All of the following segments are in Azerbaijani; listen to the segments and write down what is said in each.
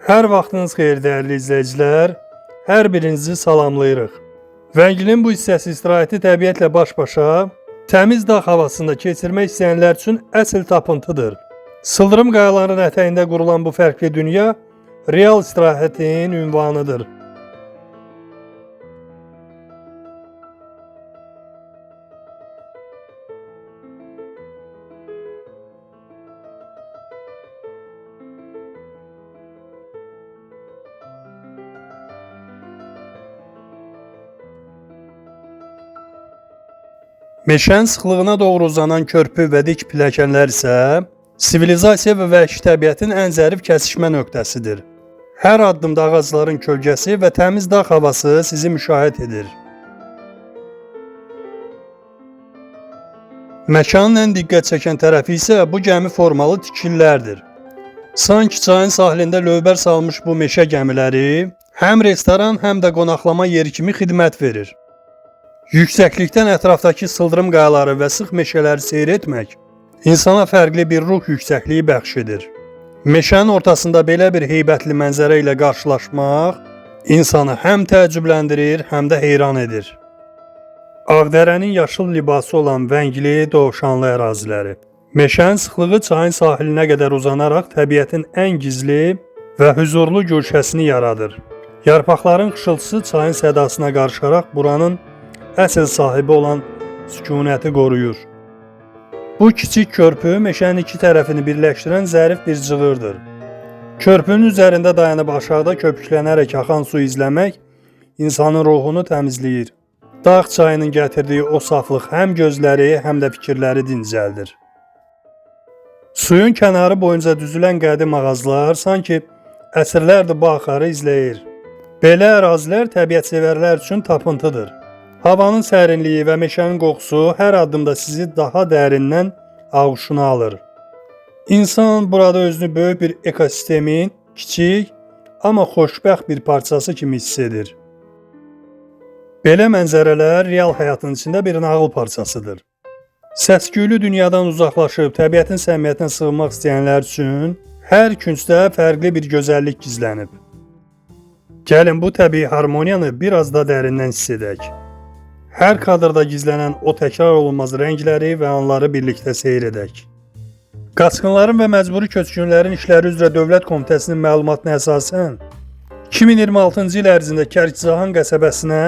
Hər vaxtınız xeyir dəyərli izləyicilər. Hər birinizi salamlayırıq. Vəngilin bu hissəsi istirahəti təbiətlə baş-başa, təmiz dağ havasında keçirmək istəyənlər üçün əsl tapıntıdır. Sıldırım qayaların ətəyində qurulan bu fərqli dünya real istirahətin ünvanıdır. Meşənin sıxlığına doğru uzanan körpü və dik pilləkənlər isə sivilizasiya və vəhşi təbiətin ən zərif kəsişmə nöqtəsidir. Hər addımda ağacların kölgəsi və təmiz dağ havası sizi müşahidə edir. Məkanın ən diqqət çəkən tərəfi isə bu gəmi formalı tikililərdir. Sanki çayın sahilində lövbər salmış bu meşə gəmiləri həm restoran, həm də qonaqlama yeri kimi xidmət verir. Yüksəklikdən ətrafdakı sıldırım qayaları və sıx meşələri seyr etmək insana fərqli bir ruh yüksəkliyi bəxş edir. Meşənin ortasında belə bir heybətli mənzərə ilə qarşılaşmaq insanı həm təəccübləndirir, həm də heyran edir. Ağdərənin yaşıl libası olan vəngli, dovşanlı əraziləri. Meşənin sıxlığı çayın sahilinə qədər uzanaraq təbiətin ən gizli və hüzurlu gülşəsini yaradır. Yarpaqların xışıltısı çayın sədasına qarışaraq buranın əsl sahibi olan sükunəti qoruyur. Bu kiçik körpü meşənin iki tərəfini birləşdirən zərif bir cığırdır. Körpünün üzərində dayanıb aşağıda köpüklənərək axan su izləmək insanın ruhunu təmizləyir. Dağ çayının gətirdiyi o saflıq həm gözləri, həm də fikirləri dincəldir. Suyun kənarı boyunca düzülən qədim ağaclar sanki əsrlərdir bu axarı izləyir. Belə ərazilər təbiətsevərlər üçün tapıntıdır. Havanın sərinliyi və meşənin qoxusu hər addımda sizi daha dərindən ağuşuna alır. İnsan burada özünü böyük bir ekosistemin kiçik, amma xoşbəxt bir parçası kimi hiss edir. Belə mənzərələr real həyatın içində bir nağıl parçasıdır. Səs-küylü dünyadan uzaqlaşıb təbiətin səmiyyətinə sığınmaq istəyənlər üçün hər küncdə fərqli bir gözəllik gizlənib. Gəlin bu təbii harmoniyanı biraz da dərindən hiss edək. Hər kadrda gizlənən o təkrar olunmaz rəngləri və anları birlikdə seyr edək. Qaçqınların və məcburi köçkünlərin işləri üzrə Dövlət Komitəsinin məlumatına əsasən 2026-cı il ərzində Kərkicahan qəsəbəsinə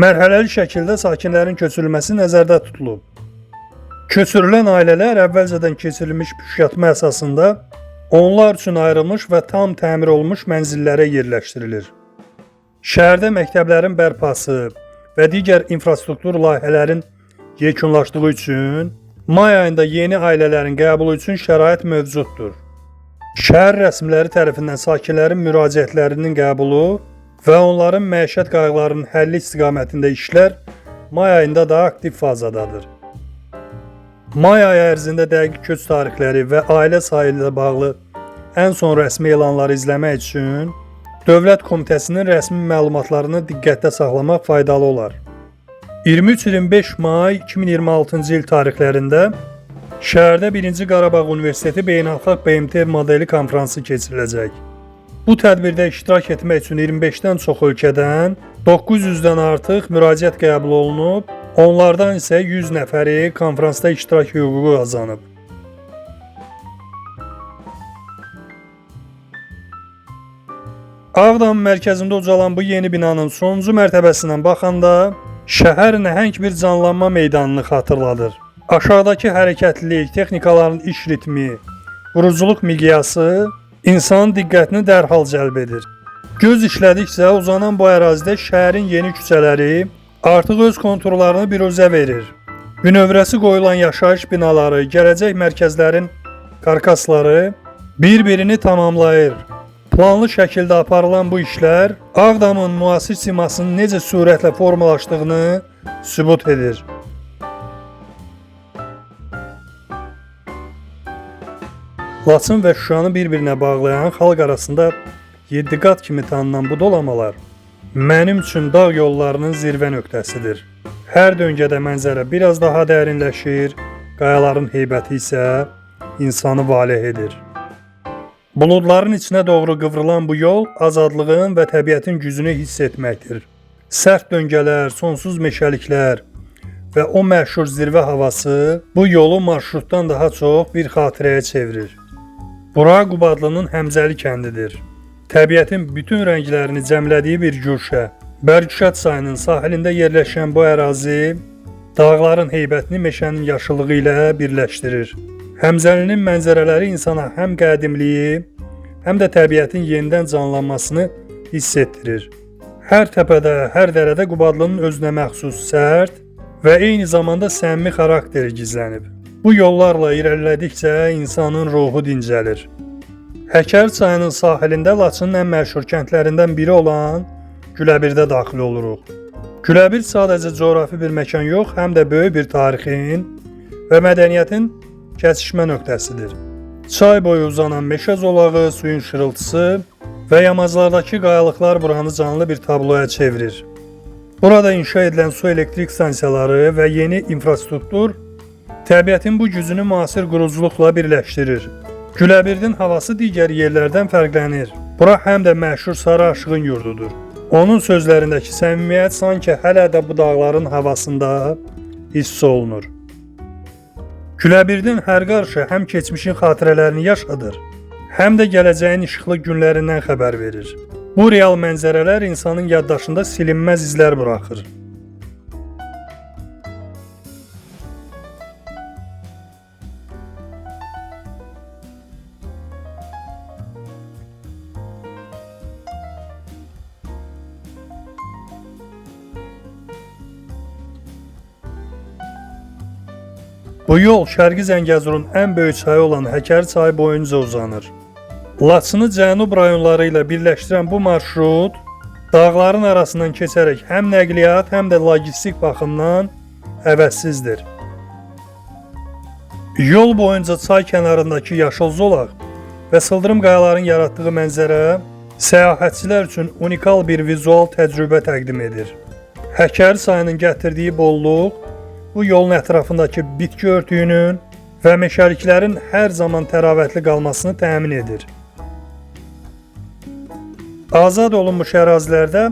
mərhələli şəkildə sakinlərin köçürülməsi nəzərdə tutulub. Köçürülən ailələr əvvəlcədən keçirilmiş püşkatma əsasında onlar üçün ayrılmış və tam təmir olunmuş mənzillərə yerləşdirilir. Şəhərdə məktəblərin bərpası və digər infrastruktur layihələrin yekunlaşdığı üçün may ayında yeni ailələrin qəbulu üçün şərait mövcuddur. Şəhər rəsmiləri tərəfindən sakinlərin müraciətlərinin qəbulu və onların məişət qayğılarının həlli istiqamətində işlər may ayında da aktiv fazadadır. May ayı ərzində dəqiq köç tarixləri və ailə sayı ilə bağlı ən son rəsmi elanları izləmək üçün Dövlət Komitəsinin rəsmi məlumatlarını diqqətdə saxlamaq faydalı olar. 23-25 may 2026-cı il tarixlərində şəhərdə 1-ci Qarabağ Universiteti Beynəlxalq BMT modeli konfransı keçiriləcək. Bu tədbirdə iştirak etmək üçün 25-dən çox ölkədən 900-dən artıq müraciət qəbul olunub, onlardan isə 100 nəfəri konfransda iştirak hüququ qazanıb. Ağdam mərkəzində ucalan bu yeni binanın sonuncu mərtəbəsindən baxanda şəhər nəhəng bir canlanma meydanını xatırladır. Aşağıdakı hərəkətlilik, texnikaların iş ritmi, vuruculuq miqyası insanın diqqətini dərhal cəlb edir. Göz işlədikcə uzanan bu ərazidə şəhərin yeni küçələri artıq öz konturlarını biruzə verir. Bünövrəsi qoyulan yaşayış binaları, gələcək mərkəzlərin karkasları bir-birini tamamlayır. Planlı şəkildə aparılan bu işlər Ağdamın müasir simasının necə sürətlə formalaşdığını sübut edir. Laçın və Şuşanı bir-birinə bağlayan xalq arasında 7 qat kimi tanınan bu dolamalar mənim üçün dağ yollarının zirvə nöqtəsidir. Hər döngədə mənzərə biraz daha dərinləşir, qayaların heybəti isə insanı valeh edir. Buludların içinə doğru qıvrılan bu yol azadlığın və təbiətin gücünü hiss etməkdir. Sərt döngələr, sonsuz meşəliklər və o məşhur zirvə havası bu yolu marşrutdan daha çox bir xatirəyə çevirir. Bura Qubadlının Həmzəli kəndidir. Təbiətin bütün rənglərini cəmlədiyi bir güşə. Bərgüşat çayının sahilində yerləşən bu ərazi dağların heybətini meşənin yaşıllığı ilə birləşdirir. Həmzəlinin mənzərələri insana həm qədimliyi, həm də təbiətin yenidən canlanmasını hiss etdirir. Hər təpədə, hər dərədə Qubadlının özünə məxsus sərt və eyni zamanda səmimi xarakteri gizlənib. Bu yollarla irəlilədikcə insanın ruhu dincəlir. Həkər çayının sahilində Laçının ən məşhur kəndlərindən biri olan Güləbirdə daxil oluruq. Güləbir sadəcə coğrafi bir məkan yox, həm də böyük bir tarixin və mədəniyyətin kəsişmə nöqtəsidir. Çay boyu uzanan meşə zolağı, suyun şırıltısı və yamaclardakı qayalıqlar buranı canlı bir tabloya çevirir. Burada inşa edilən su elektrik stansiyaları və yeni infrastruktur təbiətin bu gücünü müasir quruculuqla birləşdirir. Güləbirdin havası digər yerlərdən fərqlənir. Bura həm də məşhur Sarı Aşığın yurdudur. Onun sözlərindəki səmimiyyət sanki hələ də bu dağların havasında hiss olunur. Güləbirdin hər qarşı həm keçmişin xatirələrini yaşadır, həm də gələcəyin işıqlı günlərindən xəbər verir. Bu real mənzərələr insanın yaddaşında silinməz izlər buraxır. Bu yol Şərqi Zəngəzurun ən böyük çayı olan Həkəri çayı boyunca uzanır. Laçını cənub rayonları ilə birləşdirən bu marşrut dağların arasından keçərək həm nəqliyyat, həm də logistik baxımdan əvəzsizdir. Yol boyunca çay kənarındakı yaşıl zolaq və sıldırım qayaların yaratdığı mənzərə səyahətçilər üçün unikal bir vizual təcrübə təqdim edir. Həkəri çayının gətirdiyi bolluq bu yolun ətrafındakı bitki örtüyünün və meşəliklərin hər zaman təravətli qalmasını təmin edir. Azad olunmuş ərazilərdə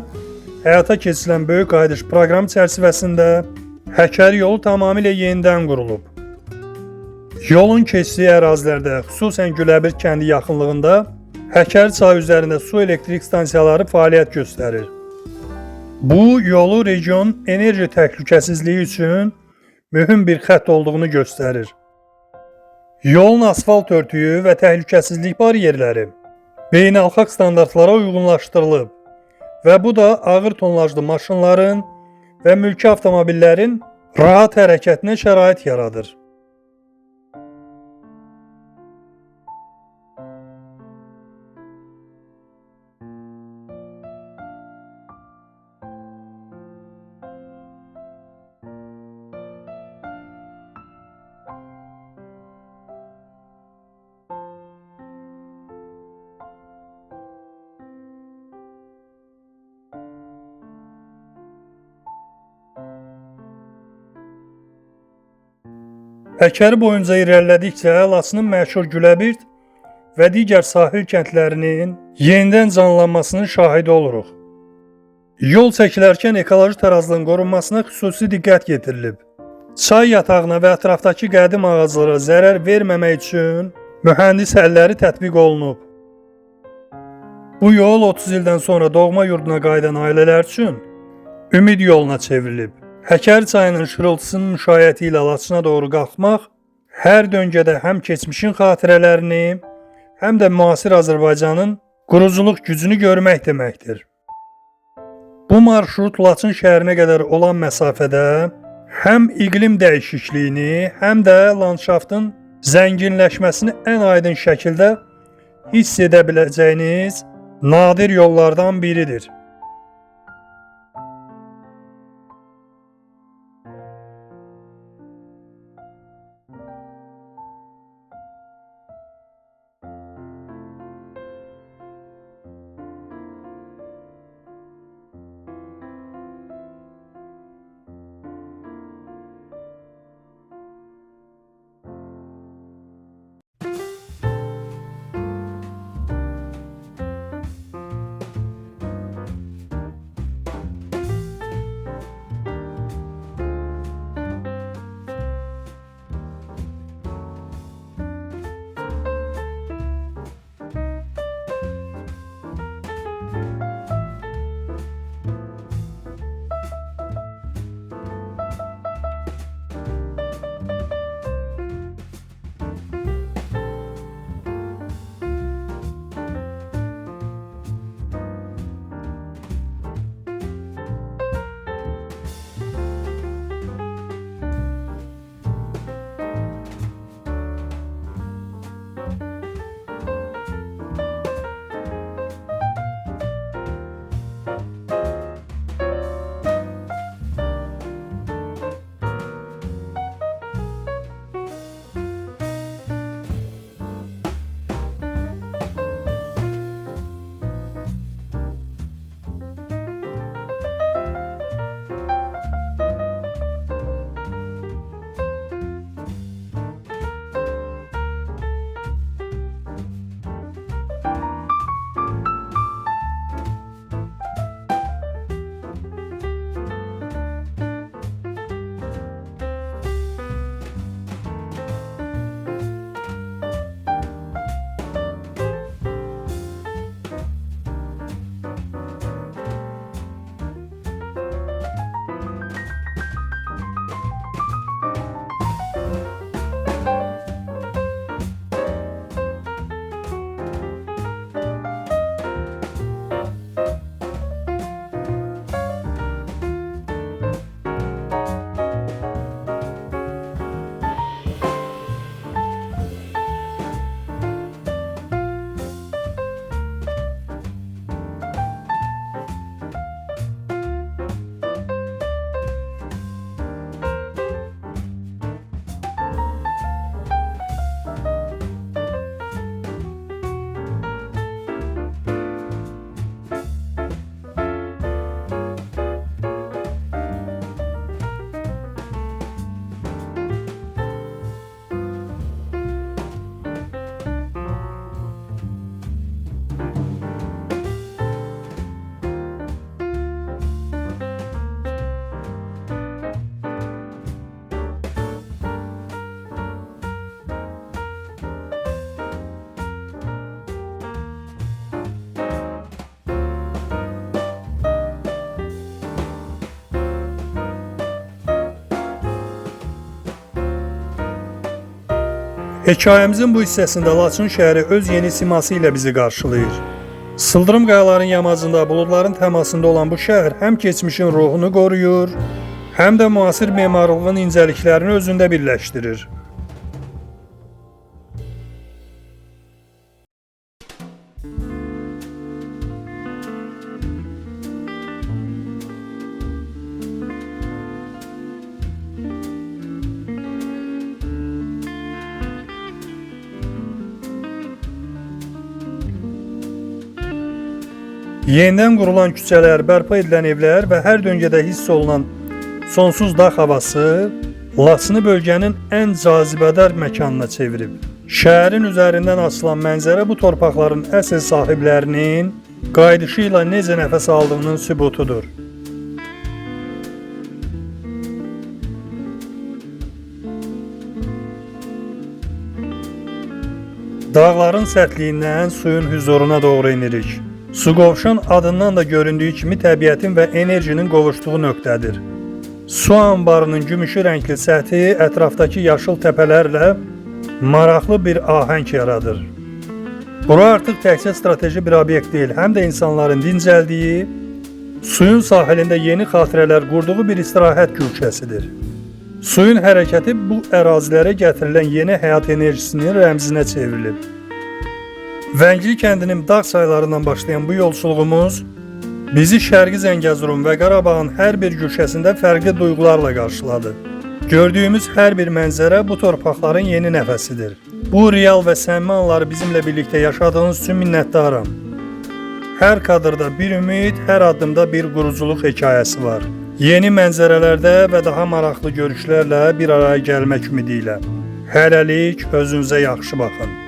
həyata keçirilən böyük qayıdış proqramı çərçivəsində Həkəri yolu tamamilə yenidən qurulub. Yolun keçdiyi ərazilərdə, xüsusən Güləbir kəndi yaxınlığında Həkəri çayı üzərində su elektrik stansiyaları fəaliyyət göstərir. Bu yolu region enerji təhlükəsizliyi üçün mühüm bir xətt olduğunu göstərir. Yolun asfalt örtüyü və təhlükəsizlik bariyerləri beynəlxalq standartlara uyğunlaşdırılıb və bu da ağır tonlajlı maşınların və mülki avtomobillərin rahat hərəkətinə şərait yaradır. Həkəri boyunca irəlilədikcə Laçının məşhur Güləbird və digər sahil kəndlərinin yenidən canlanmasının şahidi oluruq. Yol çəkilərkən ekoloji tarazlığın qorunmasına xüsusi diqqət yetirilib. Çay yatağına və ətrafdakı qədim ağaclara zərər verməmək üçün mühəndis əlləri tətbiq olunub. Bu yol 30 ildən sonra doğma yurduna qayıdan ailələr üçün ümid yoluna çevrilib. Həkəri çayının şırıltısının müşayiəti ilə Laçına doğru qalxmaq hər döngədə həm keçmişin xatirələrini, həm də müasir Azərbaycanın quruculuq gücünü görmək deməkdir. Bu marşrut Laçın şəhərinə qədər olan məsafədə həm iqlim dəyişikliyini, həm də landşaftın zənginləşməsini ən aydın şəkildə hiss edə biləcəyiniz nadir yollardan biridir. Hekayəmizin bu hissəsində Laçın şəhəri öz yeni siması ilə bizi qarşılayır. Sıldırım qayaların yamacında, buludların təmasında olan bu şəhər həm keçmişin ruhunu qoruyur, həm də müasir memarlığın incəliklərini özündə birləşdirir. Yenidən qurulan küçələr, bərpa edilən evlər və hər döngədə hiss olunan sonsuz dağ havası Laçını bölgənin ən cazibədar məkanına çevirib. Şəhərin üzərindən açılan mənzərə bu torpaqların əsl sahiblərinin qayıdışı ilə necə nəfəs aldığının sübutudur. Dağların sərtliyindən suyun hüzuruna doğru enirik. Su qovşan adından da göründüyü kimi təbiətin və enerjinin qovuşduğu nöqtədir. Su anbarının gümüşü rəngli səthi ətrafdakı yaşıl təpələrlə maraqlı bir ahəng yaradır. Bura artıq təkcə strateji bir obyekt deyil, həm də insanların dincəldiyi, suyun sahilində yeni xatirələr qurduğu bir istirahət gülşəsidir. Suyun hərəkəti bu ərazilərə gətirilən yeni həyat enerjisinin rəmzinə çevrilib. Vəngli kəndinin dağ çaylarından başlayan bu yolçuluğumuz bizi Şərqi Zəngəzurun və Qarabağın hər bir güşəsində fərqli duyğularla qarşıladı. Gördüyümüz hər bir mənzərə bu torpaqların yeni nəfəsidir. Bu real və səmimi anları bizimlə birlikdə yaşadığınız üçün minnətdaram. Hər kadrda bir ümid, hər addımda bir quruculuq hekayəsi var. Yeni mənzərələrdə və daha maraqlı görüşlərlə bir araya gəlmək ümidi ilə. Hələlik özünüzə yaxşı baxın.